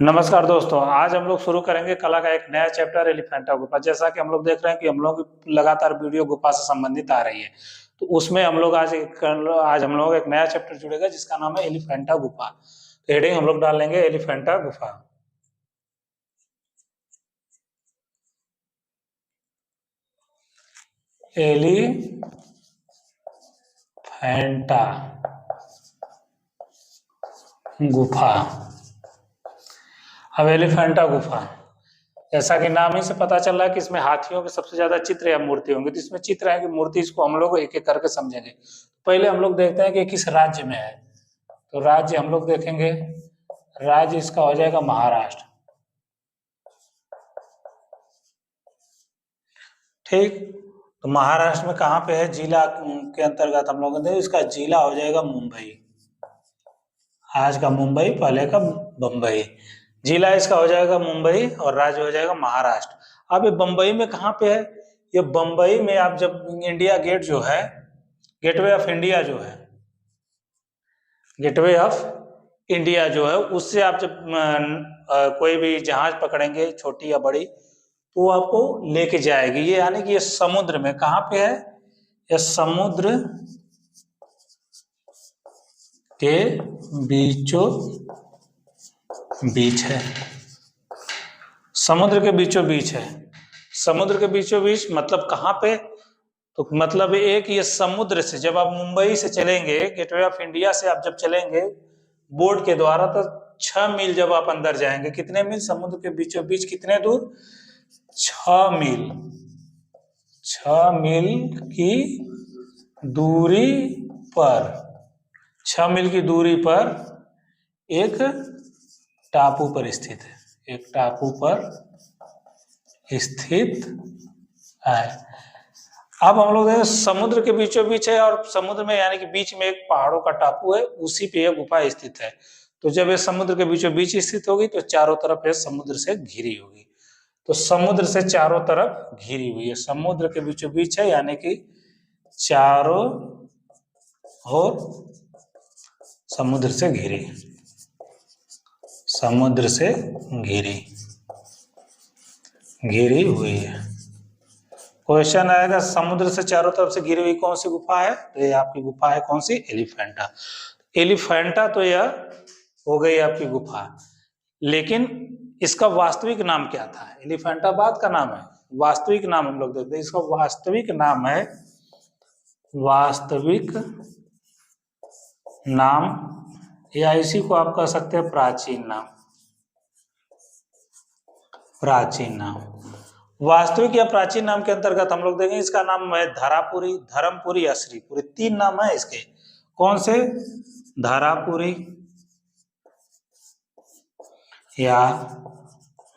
नमस्कार दोस्तों, आज हम लोग शुरू करेंगे कला का एक नया चैप्टर एलिफेंटा गुफा। जैसा कि हम लोग देख रहे हैं कि हम लोग लगातार वीडियो गुफा से संबंधित आ रही है, तो उसमें हम लोग आज हम लोग एक नया चैप्टर जुड़ेगा जिसका नाम है एलिफेंटा गुफा। तो हेडिंग हम लोग डाल लेंगे एलिफेंटा गुफा। एलिफेंटा गुफा। अब एलिफेंटा गुफा, जैसा कि नाम ही से पता चल रहा है कि इसमें हाथियों के सबसे ज्यादा चित्र या मूर्ति होंगे, तो इसमें चित्र है कि मूर्ति, इसको हम लोग एक एक करके समझेंगे। पहले हम लोग देखते हैं कि किस राज्य में है, तो राज्य हम लोग देखेंगे, राज्य इसका हो जाएगा महाराष्ट्र। ठीक, तो महाराष्ट्र में कहाँ पे है, जिला के अंतर्गत हम लोग इसका जिला हो जाएगा मुंबई। आज का मुंबई, पहले का बंबई। जिला इसका हो जाएगा मुंबई और राज्य हो जाएगा महाराष्ट्र। अब ये बंबई में कहाँ पे है, ये बंबई में आप जब इंडिया गेट जो है, गेटवे ऑफ इंडिया जो है, गेटवे ऑफ इंडिया जो है, उससे आप जब कोई भी जहाज पकड़ेंगे छोटी या बड़ी, तो वो आपको लेके जाएगी। ये यानी कि ये समुद्र में कहाँ पे है, ये समुद्र के बीचों बीच है। समुद्र के बीचों बीच है। समुद्र के बीचों बीच मतलब कहाँ पे, तो मतलब एक ये समुद्र से जब आप मुंबई से चलेंगे, गेटवे ऑफ इंडिया से आप जब चलेंगे बोट के द्वारा, तो 6 मील जब आप अंदर जाएंगे, कितने मील, समुद्र के बीचों बीच कितने दूर, 6 मील। 6 मील की दूरी पर, 6 मील की दूरी पर एक टापू पर स्थित है, एक टापू पर स्थित है। अब हम लोग समुद्र के बीचों बीच है, और समुद्र में यानी कि बीच में एक पहाड़ों का टापू है, उसी पे यह गुफा स्थित है। तो जब ये समुद्र के बीचों बीच स्थित होगी तो चारों तरफ ये समुद्र से घिरी होगी। तो समुद्र से चारों तरफ घिरी हुई है, समुद्र के बीचों बीच है, यानी कि चारों ओर समुद्र से घिरी, समुद्र से घिरी घिरी हुई है। क्वेश्चन आएगा, समुद्र से चारों तरफ से घिरी हुई कौन सी गुफा है, तो ये आपकी गुफा है कौन सी, एलिफेंटा। एलिफेंटा तो यह हो गई आपकी गुफा, लेकिन इसका वास्तविक नाम क्या था, एलिफेंटाबाद का नाम है, वास्तविक नाम हम लोग देखते हैं। इसका वास्तविक नाम है, वास्तविक नाम, या इसी को आप कह सकते हैं प्राचीन नाम, प्राचीन नाम। वास्तविक या प्राचीन नाम के अंतर्गत हम लोग देखेंगे, इसका नाम है धारापुरी, धर्मपुरी या श्रीपुरी। 3 नाम है इसके, कौन से, धारापुरी या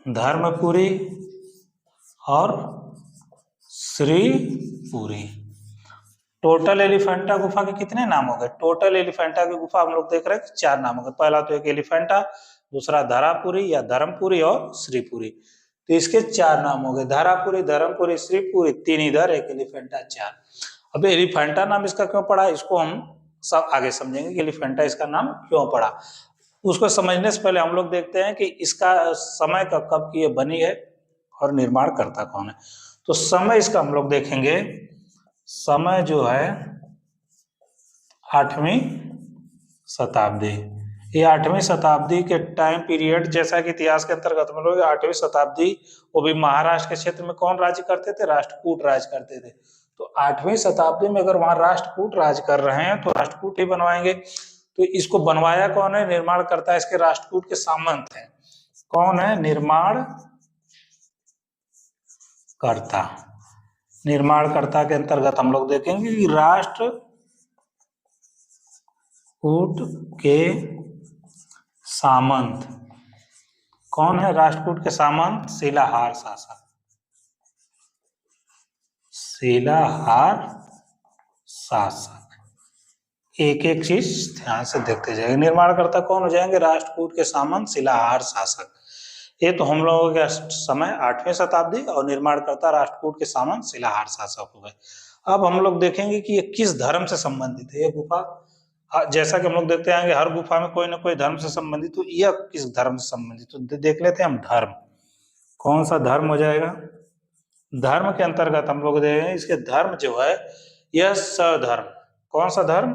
धर्मपुरी और श्रीपुरी। टोटल एलिफेंटा गुफा के कितने नाम हो गए, टोटल एलिफेंटा की गुफा हम लोग देख रहे हैं 4 नाम हो गए। पहला तो एक एलिफेंटा, दूसरा धारापुरी या धर्मपुरी और श्रीपुरी। तो इसके 4 नाम हो गए, धारापुरी, धर्मपुरी, श्रीपुरी, 3 इधर, एक एलिफेंटा, 4। अब एलिफेंटा नाम इसका क्यों पड़ा, इसको हम सब आगे समझेंगे कि एलिफेंटा इसका नाम क्यों पड़ा। उसको समझने से पहले हम लोग देखते हैं कि इसका समय कब की ये बनी है और निर्माण करता कौन है। तो समय इसका हम लोग देखेंगे, समय जो है 8वीं शताब्दी। ये 8वीं शताब्दी के टाइम पीरियड, जैसा कि इतिहास के अंतर्गत हम लोग 8वीं शताब्दी, वो भी महाराष्ट्र के क्षेत्र में कौन राज्य करते थे, राष्ट्रकूट राज करते थे। तो 8वीं शताब्दी में अगर वहां राष्ट्रकूट राज कर रहे हैं तो राष्ट्रकूट ही बनवाएंगे। तो इसको बनवाया कौन है, निर्माण करता इसके राष्ट्रकूट के सामंत है। कौन है, निर्माण करता। निर्माणकर्ता के अंतर्गत हम लोग देखेंगे कि राष्ट्रकूट के सामंत कौन है, राष्ट्रकूट के सामंत शिलाहार शासक, शिलाहार शासक। एक एक चीज ध्यान से देखते जाएंगे। निर्माणकर्ता कौन हो जाएंगे, राष्ट्रकूट के सामंत शिलाहार शासक। ये तो हम लोगों का समय 8वीं शताब्दी, और निर्माणकर्ता राष्ट्रकूट के सामंत शिलाहार शासक हो गए। अब हम लोग देखेंगे कि ये किस धर्म से संबंधित है ये गुफा। जैसा कि हम लोग देखते हैं कि हर गुफा में कोई ना कोई धर्म से संबंधित, तो यह किस धर्म से संबंधित, तो देख लेते हैं हम धर्म। कौन सा धर्म हो जाएगा? धर्म के अंतर्गत हम लोग देखें इसके धर्म जो है यह शैव धर्म। कौन सा धर्म?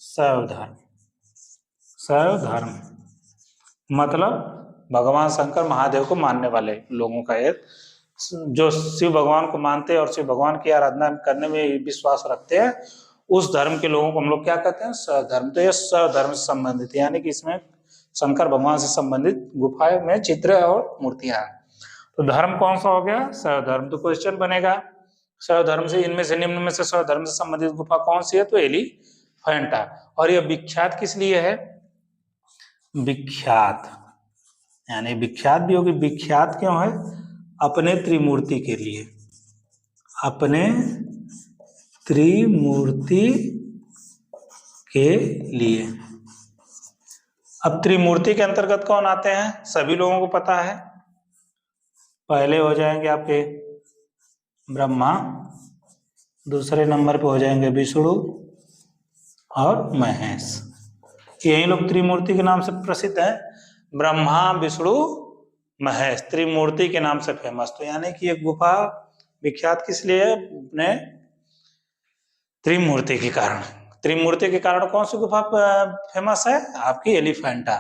शैव धर्म। शैव धर्म मतलब भगवान शंकर महादेव को मानने वाले लोगों का एक, जो शिव भगवान को मानते हैं और शिव भगवान की आराधना करने में विश्वास रखते हैं, उस धर्म के लोगों को हम लोग क्या कहते हैं? शैव धर्म। तो यह शैव धर्म से संबंधित है, यानी कि इसमें शंकर भगवान से संबंधित गुफाएं में चित्र और मूर्तियां हैं। तो धर्म कौन सा हो गया? शैव धर्म। तो क्वेश्चन बनेगा शैव धर्म से इनमें से निम्न में से शैव धर्म से संबंधित गुफा कौन सी है? तो एलिफेंटा। और यह विख्यात किस लिए है? विख्यात, यानी विख्यात भी होगी। विख्यात क्यों है? अपने त्रिमूर्ति के लिए, अपने त्रिमूर्ति के लिए। अब त्रिमूर्ति के अंतर्गत कौन आते हैं? सभी लोगों को पता है। पहले हो जाएंगे आपके ब्रह्मा, दूसरे नंबर पे हो जाएंगे विष्णु और महेश। यही लोग त्रिमूर्ति के नाम से प्रसिद्ध है। ब्रह्मा, विष्णु, महेश त्रिमूर्ति के नाम से फेमस। तो यानी कि ये गुफा विख्यात किस लिए है? अपने त्रिमूर्ति के कारण। त्रिमूर्ति के कारण कौन सी गुफा फेमस है? आपकी एलिफेंटा।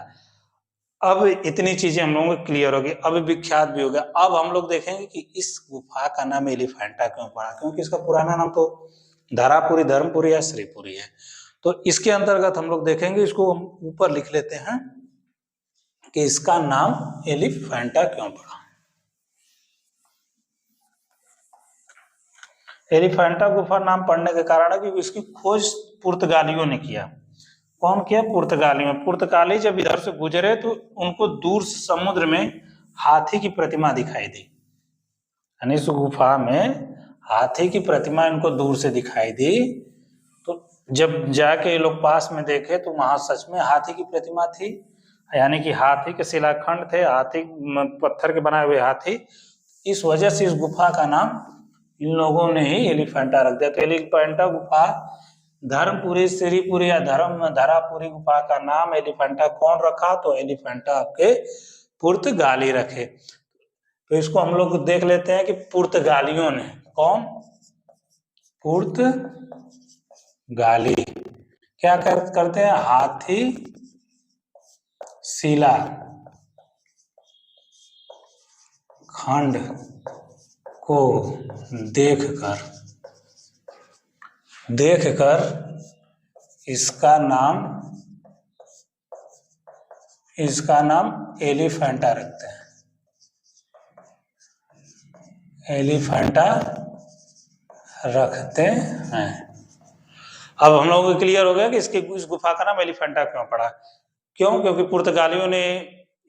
अब इतनी चीजें हम लोगों को क्लियर होगी। अब विख्यात भी हो गया। अब हम लोग देखेंगे कि इस गुफा का नाम एलिफेंटा क्यों पड़ा, क्योंकि इसका पुराना नाम तो धरापुरी, धर्मपुरी या श्रीपुरी है। तो इसके अंतर्गत हम लोग देखेंगे, इसको हम ऊपर लिख लेते हैं कि इसका नाम एलिफेंटा क्यों पड़ा। एलिफेंटा गुफा नाम पड़ने के कारण है कि इसकी खोज पुर्तगालियों ने किया। कौन किया? पुर्तगालियों। पुर्तगाली जब इधर से गुजरे तो उनको दूर से समुद्र में हाथी की प्रतिमा दिखाई दी, यानी इस गुफा में हाथी की प्रतिमा इनको दूर से दिखाई दी। तो जब जाके ये लोग पास में देखे तो वहां सच में हाथी की प्रतिमा थी, यानी कि हाथी के शिलाखंड थे, हाथी पत्थर के बनाए हुए हाथी। इस वजह से इस गुफा का नाम इन लोगों ने ही एलिफेंटा रख दिया। तो एलिफेंटा गुफा धर्मपुरी, श्रीपुरी या धरापुरी गुफा का नाम एलिफेंटा कौन रखा? तो एलिफेंटा आपके पुर्तगाली रखे। तो इसको हम लोग देख लेते हैं कि पुर्तगालियों ने, कौन? पुर्तगाली क्या करते हैं? हाथी शिला खंड को देखकर इसका नाम एलिफेंटा रखते हैं। एलिफेंटा रखते हैं। अब हम लोगों को क्लियर हो गया कि इस गुफा का नाम एलिफेंटा क्यों पड़ा। क्यों? क्योंकि पुर्तगालियों ने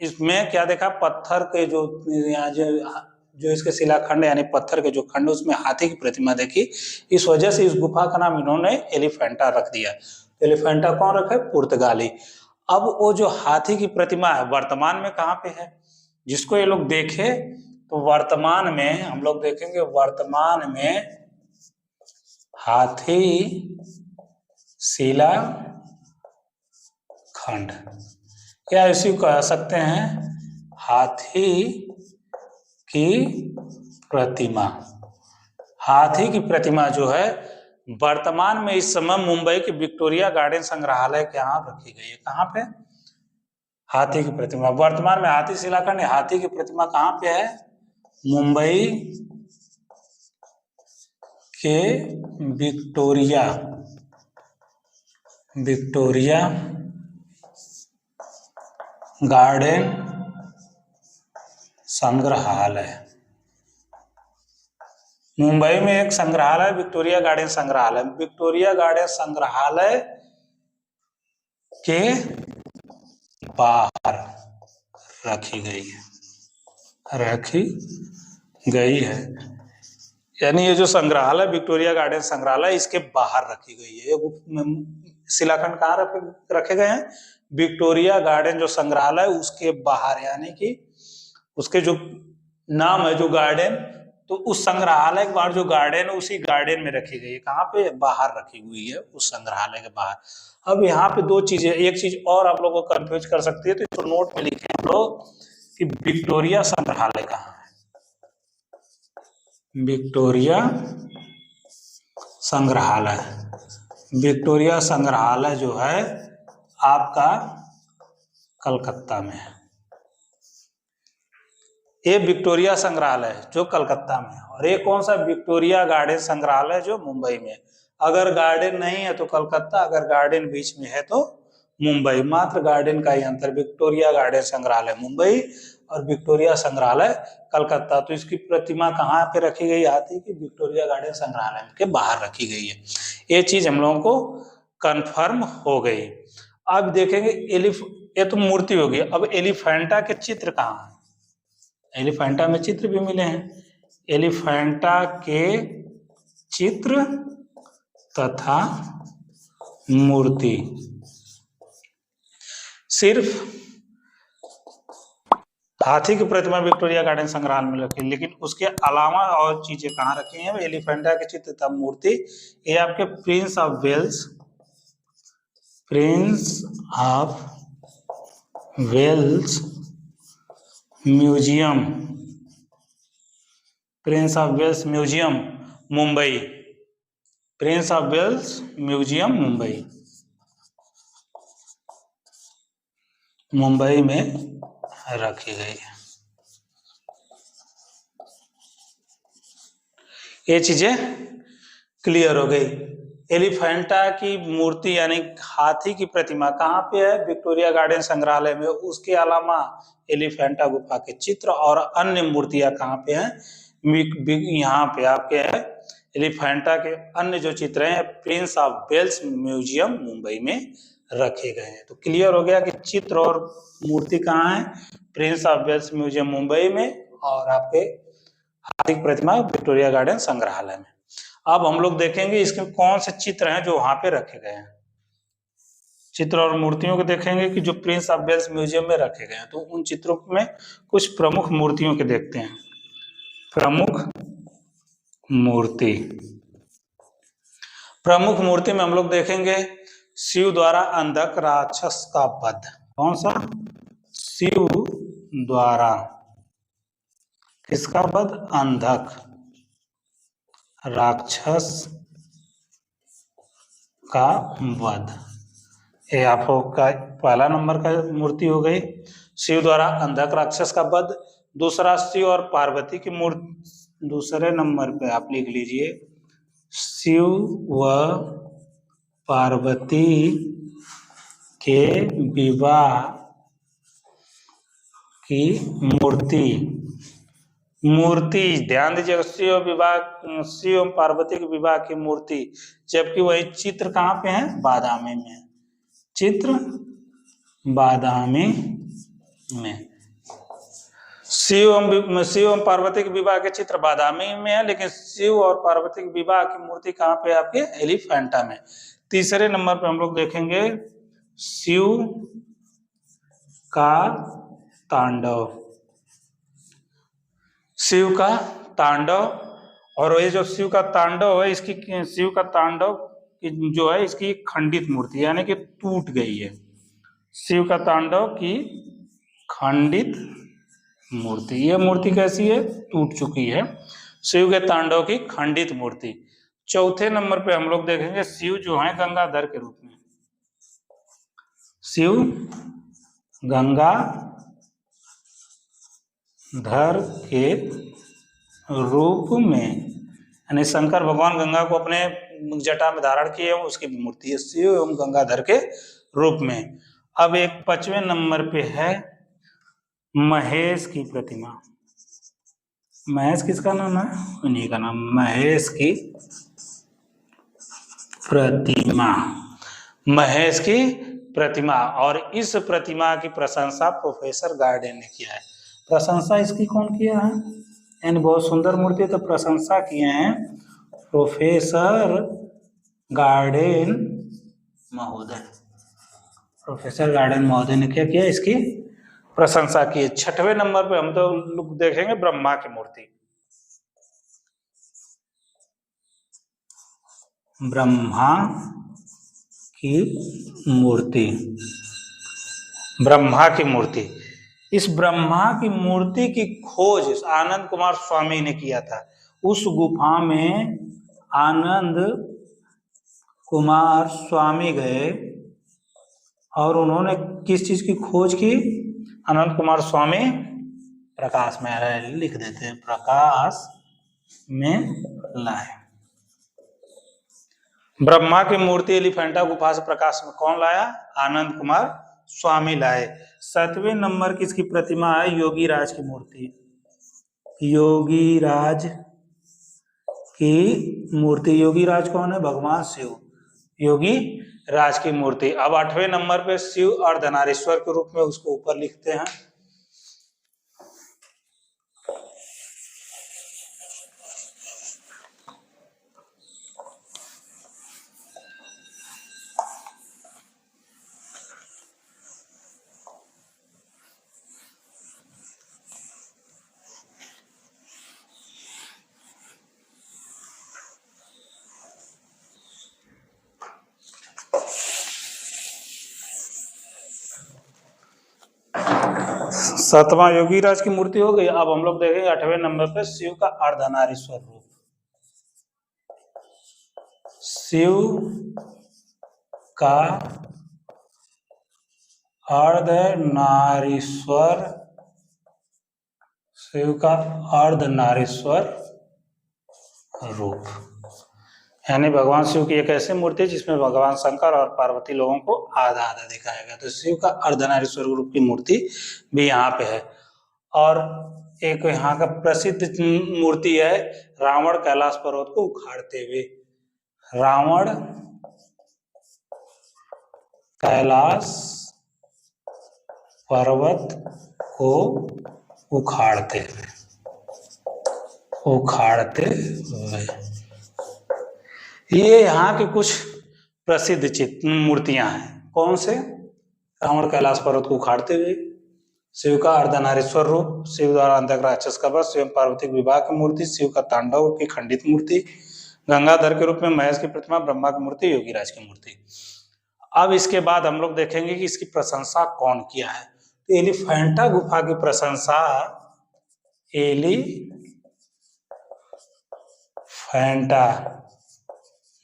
इसमें क्या देखा? पत्थर के जो इसके शिलाखंड यानी पत्थर के जो खंड, उसमें हाथी की प्रतिमा देखी। इस वजह से इस गुफा का नाम इन्होंने एलिफेंटा रख दिया। एलिफेंटा कौन रखे? पुर्तगाली। अब वो जो हाथी की प्रतिमा है वर्तमान में कहाँ पे है? जिसको ये लोग देखे तो वर्तमान में हम लोग देखेंगे, वर्तमान में हाथी शिला खंड, या इसी को कह सकते हैं हाथी की प्रतिमा। हाथी की प्रतिमा जो है वर्तमान में इस समय मुंबई के विक्टोरिया गार्डन संग्रहालय के यहाँ रखी गई है। कहाँ पे? हाथी की प्रतिमा वर्तमान में हाथी शिलाखंड, हाथी की प्रतिमा कहाँ पे है? मुंबई के विक्टोरिया गार्डन संग्रहालय। मुंबई में एक संग्रहालय विक्टोरिया गार्डन संग्रहालय। विक्टोरिया गार्डन संग्रहालय के बाहर रखी गई है। यानी ये जो संग्रहालय विक्टोरिया गार्डन संग्रहालय, इसके बाहर रखी गई है। शिलाखंड कहाँ रखे गए हैं? विक्टोरिया गार्डन जो संग्रहालय उसके बाहर, यानी कि उसके जो नाम है जो गार्डन तो उस संग्रहालय के बाहर जो गार्डन है उसी गार्डन में रखी गई है। कहाँ पे? बाहर रखी हुई है, उस संग्रहालय के बाहर। अब यहाँ पे दो चीजें, एक चीज और आप लोगों को कंफ्यूज कर सकती है, तो इसको नोट में लिखे हम लोग कि विक्टोरिया संग्रहालय कहाँ है। विक्टोरिया संग्रहालय, विक्टोरिया संग्रहालय जो है आपका कलकत्ता में है। ये विक्टोरिया संग्रहालय जो कलकत्ता में है, और ये कौन सा? विक्टोरिया गार्डन संग्रहालय जो मुंबई में है। अगर गार्डन नहीं है तो कलकत्ता, अगर गार्डन बीच में है तो मुंबई। मात्र गार्डन का ही अंतर, विक्टोरिया गार्डन संग्रहालय मुंबई और विक्टोरिया संग्रहालय कलकत्ता। तो इसकी प्रतिमा कहाँ पे रखी गई? हाथी की विक्टोरिया गार्डन संग्रहालय के बाहर रखी गई है। ये चीज हम लोगों को कंफर्म हो गई। अब देखेंगे ये तो मूर्ति होगी। अब एलिफेंटा के चित्र कहाँ है? एलिफेंटा में चित्र भी मिले हैं। एलिफेंटा के चित्र तथा मूर्ति सिर्फ हाथी की प्रतिमा विक्टोरिया गार्डन संग्रहालय में रखी, लेकिन उसके अलावा और चीजें कहाँ रखी हैं? एलिफेंटा के चित्र तथा मूर्ति ये आपके Prince of Wales Museum, Prince of Wales Museum Mumbai, Prince of Wales Museum Mumbai में रखी गई है। ये चीजें क्लियर हो गई। एलिफेंटा की मूर्ति यानी हाथी की प्रतिमा कहाँ पे है? विक्टोरिया गार्डन संग्रहालय में। उसके अलावा एलिफेंटा गुफा के चित्र और अन्य मूर्तियां कहाँ पे हैं? यहाँ पे आपके है एलिफेंटा के अन्य जो चित्र हैं Prince of Wales Museum Mumbai में रखे गए हैं। तो क्लियर हो गया कि चित्र और मूर्ति कहाँ है? Prince of Wales Museum Mumbai में और आपके हाथी की प्रतिमा विक्टोरिया गार्डन संग्रहालय में। अब हम लोग देखेंगे इसके कौन से चित्र हैं जो वहां पे रखे गए हैं। चित्र और मूर्तियों को देखेंगे कि जो प्रिंस ऑफ वेल्स म्यूजियम में रखे गए हैं। तो उन चित्रों में कुछ प्रमुख मूर्तियों के देखते हैं। प्रमुख मूर्ति में हम लोग देखेंगे शिव द्वारा अंधक राक्षस का वध। कौन सा? शिव द्वारा किसका वध? अंधक राक्षस का वध। ये आपको का पहला नंबर का मूर्ति हो गई, शिव द्वारा अंधक राक्षस का वध। दूसरा शिव और पार्वती की मूर्ति, दूसरे नंबर पे आप लिख लीजिए शिव व पार्वती के विवाह की मूर्ति ध्यान दीजिएगा, शिव एवं पार्वती के विवाह की मूर्ति। जबकि वही चित्र कहाँ पे है? बादामी में। चित्र बादामी में। शिव एवं पार्वती के विवाह के चित्र बादामी में है, लेकिन शिव और पार्वती के विवाह की मूर्ति कहाँ पे? आपके एलिफेंटा में। तीसरे नंबर पे हम लोग देखेंगे शिव का तांडव। शिव का तांडव, और ये जो शिव का तांडव है इसकी शिव का तांडव जो है इसकी खंडित मूर्ति यानी कि टूट गई है। शिव का तांडव की खंडित मूर्ति। ये मूर्ति कैसी है? टूट चुकी है। शिव के तांडव की खंडित मूर्ति। चौथे नंबर पे हम लोग देखेंगे शिव जो है गंगाधर के रूप में। शिव गंगाधर के रूप में, यानी शंकर भगवान गंगा को अपने जटा में धारण किए हैं, उसकी मूर्ति है शिव एवं गंगाधर के रूप में। अब एक 5वें नंबर पे है महेश की प्रतिमा। महेश किसका नाम है? उन्हीं का नाम, महेश की प्रतिमा। महेश की प्रतिमा, और इस प्रतिमा की प्रशंसा प्रोफेसर गार्डन ने किया है। प्रशंसा इसकी कौन किया है? यानी बहुत सुंदर मूर्ति है तो प्रशंसा किए हैं प्रोफेसर गार्डन महोदय। प्रोफेसर गार्डन महोदय ने क्या किया? इसकी प्रशंसा की है। 6वें नंबर पे हम तो लोग देखेंगे ब्रह्मा की मूर्ति। ब्रह्मा की मूर्ति। ब्रह्मा की मूर्ति, इस ब्रह्मा की मूर्ति की खोज आनंद कुमार स्वामी ने किया था। उस गुफा में आनंद कुमार स्वामी गए और उन्होंने किस चीज की खोज की? आनंद कुमार स्वामी प्रकाश में लाए, लिख देते हैं, प्रकाश में लाए। ब्रह्मा की मूर्ति एलिफेंटा गुफा से प्रकाश में कौन लाया? आनंद कुमार स्वामी लाए। 7वें नंबर की इसकी प्रतिमा है योगी राज की मूर्ति। योगी राज की मूर्ति, योगी राज कौन है? भगवान शिव, योगी राज की मूर्ति। अब 8वें नंबर पे शिव अर्धनारीश्वर के रूप में उसको ऊपर लिखते हैं। सातवां योगी राज की मूर्ति हो गई। अब हम लोग देखेंगे 8वें नंबर पे शिव का अर्धनारीश्वर रूप। शिव का अर्धनारीश्वर, शिव का अर्धनारीश्वर रूप, यानी भगवान शिव की एक ऐसी मूर्ति है जिसमें भगवान शंकर और पार्वती लोगों को आधा आधा दिखाया गया। तो शिव का अर्धनारीश्वर रूप की मूर्ति भी यहाँ पे है। और एक यहाँ का प्रसिद्ध मूर्ति है रावण कैलाश पर्वत को उखाड़ते हुए। रावण कैलाश पर्वत को उखाड़ते हुए। ये यहाँ के कुछ प्रसिद्ध चित्र मूर्तियां हैं। कौन से? रावण कैलाश पर्वत को उखाड़ते हुए, शिव का अर्धनारीश्वर रूप, शिव द्वारा अंधक राक्षस का वध, स्वयं पार्वती विवाह की मूर्ति, शिव का तांडव की खंडित मूर्ति, गंगाधर के रूप में महेश की प्रतिमा, ब्रह्मा की मूर्ति, योगीराज की मूर्ति। अब इसके बाद हम लोग देखेंगे कि इसकी प्रशंसा कौन किया है। तो एलिफेंटा गुफा की प्रशंसा एलिफेंटा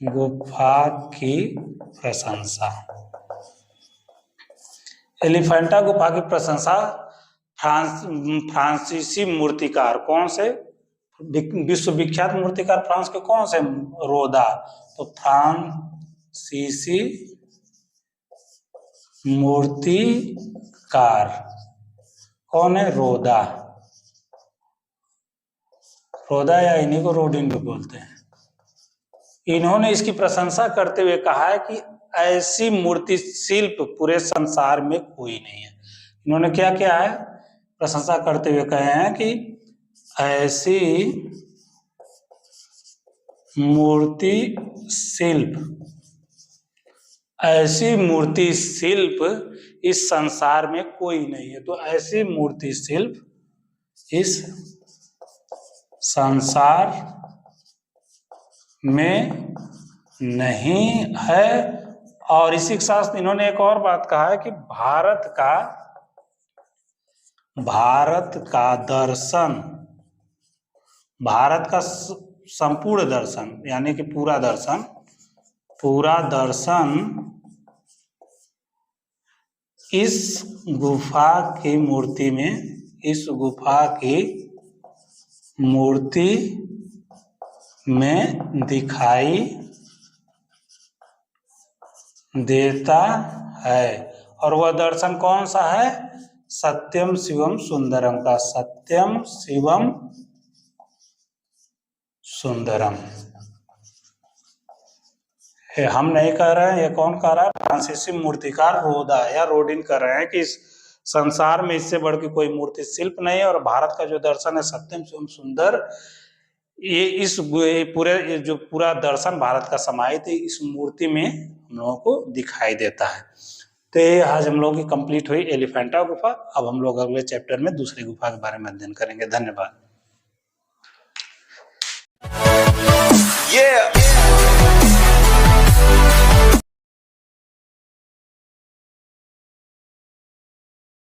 गुफा की प्रशंसा, एलिफेंटा गुफा की प्रशंसा फ्रांसीसी मूर्तिकार, कौन से? विश्व विख्यात मूर्तिकार फ्रांस के कौन से? रोदा। तो फ्रांसीसी मूर्तिकार कौन है? रोदा। रोदा या इन्हीं को रोडिन भी बोलते हैं। इन्होंने इसकी प्रशंसा करते हुए कहा है कि ऐसी मूर्ति शिल्प पूरे संसार में कोई नहीं है। इन्होंने क्या किया है? प्रशंसा करते हुए कहे हैं कि ऐसी मूर्ति शिल्प इस संसार में कोई नहीं है। तो ऐसी मूर्ति शिल्प इस संसार में नहीं है। और इसी के साथ इन्होंने एक और बात कहा है कि भारत का दर्शन, भारत का संपूर्ण दर्शन, यानी कि पूरा दर्शन इस गुफा की मूर्ति में दिखाई देता है। और वह दर्शन कौन सा है? सत्यम शिवम सुंदरम का, सत्यम शिवम सुंदरम। हम नहीं कह रहे हैं, ये कौन कह रहा है? फ्रांसीसी मूर्तिकार रोदा या रोडिन कर रहे हैं कि इस संसार में इससे बढ़ के कोई मूर्ति शिल्प नहीं है। और भारत का जो दर्शन है सत्यम शिवम सुंदर, ये इस पूरा दर्शन भारत का समाहित है इस मूर्ति में हम लोगों को दिखाई देता है। तो ये आज हम लोगों की कंप्लीट हुई एलिफेंटा गुफा। अब हम लोग अगले चैप्टर में दूसरी गुफा के बारे में अध्ययन करेंगे। धन्यवाद।